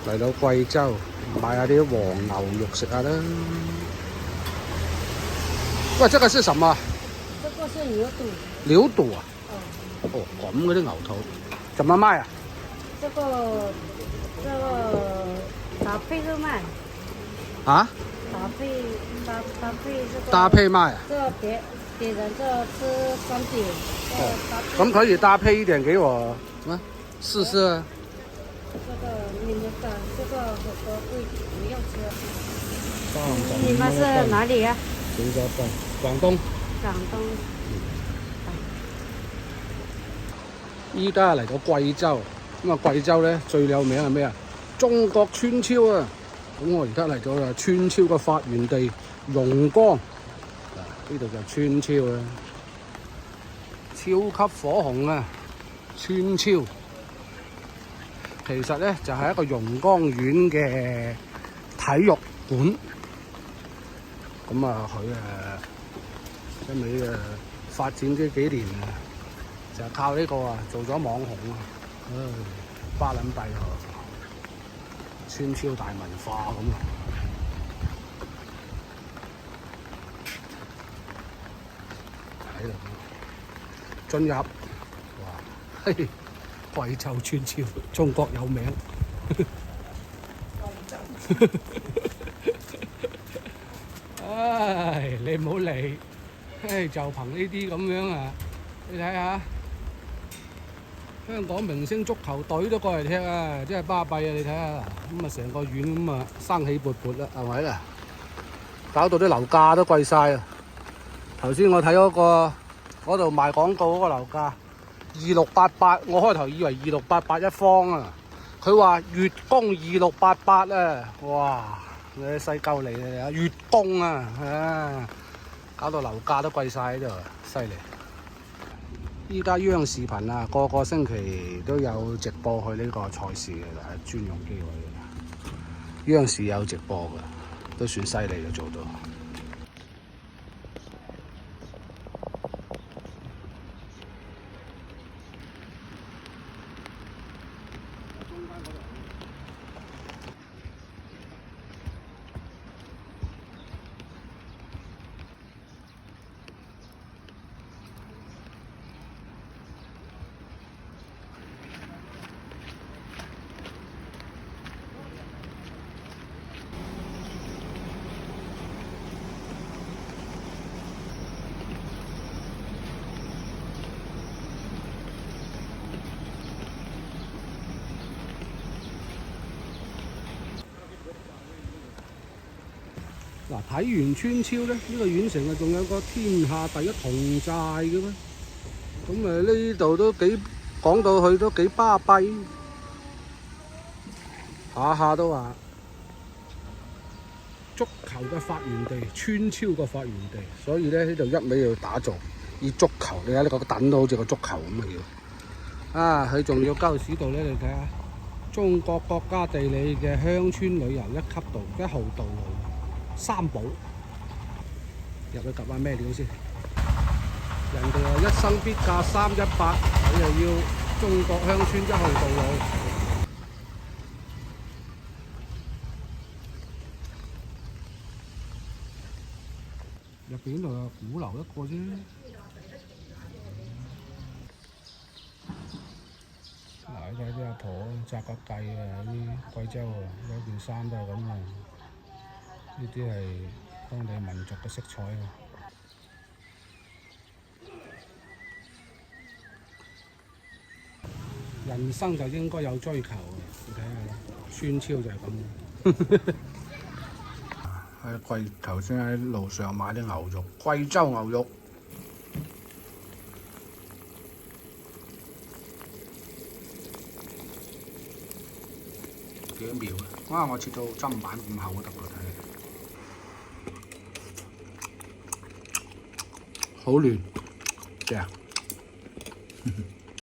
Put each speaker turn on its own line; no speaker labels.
嚟到貴州買下啲黃牛肉食下啦。喂，這個是什麼？
這個是牛肚。
牛肚啊？
哦。
哦，咁嗰啲牛肚，怎麼賣啊？
這個搭配着賣。
啊？
搭配這個。
搭配賣啊？
這別人這吃酸點。
哦。咁可以搭配一點給我啊，試試啊。
這個你們的這個火鍋會不用吃。你們是哪裡呀？廣東。廣東。
依家嚟到貴州，咁啊貴州咧最有名係咩啊？中國川超啊！咁我而家嚟咗啦，川超嘅發源地榕江，嗱呢度就川超啦，超級火紅啊！川超其實咧就係一個榕江縣嘅體育館，咁啊佢因為發展呢幾年啊，就係靠呢個啊做咗網紅啊，巴撚閉啊！川超大文化咁啊！喺度進入，哇！嘿，貴州川超，中國有名。唉，你唔好理，唉，就憑呢啲咁樣啊！你睇下，香港明星足球隊都過嚟踢啊，真係巴閉啊！你睇下，咁啊成個縣咁啊生氣勃勃啦，係咪啊？搞到啲樓價都貴晒啊！頭先我睇嗰度賣廣告嗰個樓價2688，我開頭以為2688一方啊，佢話月供2688啊！哇！你細鳩嚟啊，月供啊，搞到樓價都貴晒喺度，犀利！依家央視頻啊，個個星期都有直播去呢個賽事嘅，係專用機位嘅。央視有直播嘅，都算犀利嘅做到。嗱，睇完川超咧，呢個縣城啊，仲有個天下第一銅寨嘅咩？咁呢度都幾講到去都幾巴閉，下下都話足球嘅發源地，川超嘅發源地，所以咧呢度一味要打造以足球，你睇呢個墩都好似個足球咁啊要啊！佢仲要鳩屎道咧，你睇下中國國家地理嘅鄉村旅遊1級道、1號道路。三寶入去揼下咩料先？人哋話一生必駕318，你又要中國鄉村1號道路。入邊度有鼓樓一個啫。嗱，你睇啲阿婆紮個髻啊，啲貴州啊，有件衫都係咁啊。呢啲係當地民族嘅色彩啊！人生就應該有追求嘅，你睇下，川超就係咁。喺頭先喺路上買啲牛肉，貴州牛肉。幾多秒啊？哇！我切到砧板咁厚都得㗎，睇。好嫩，正。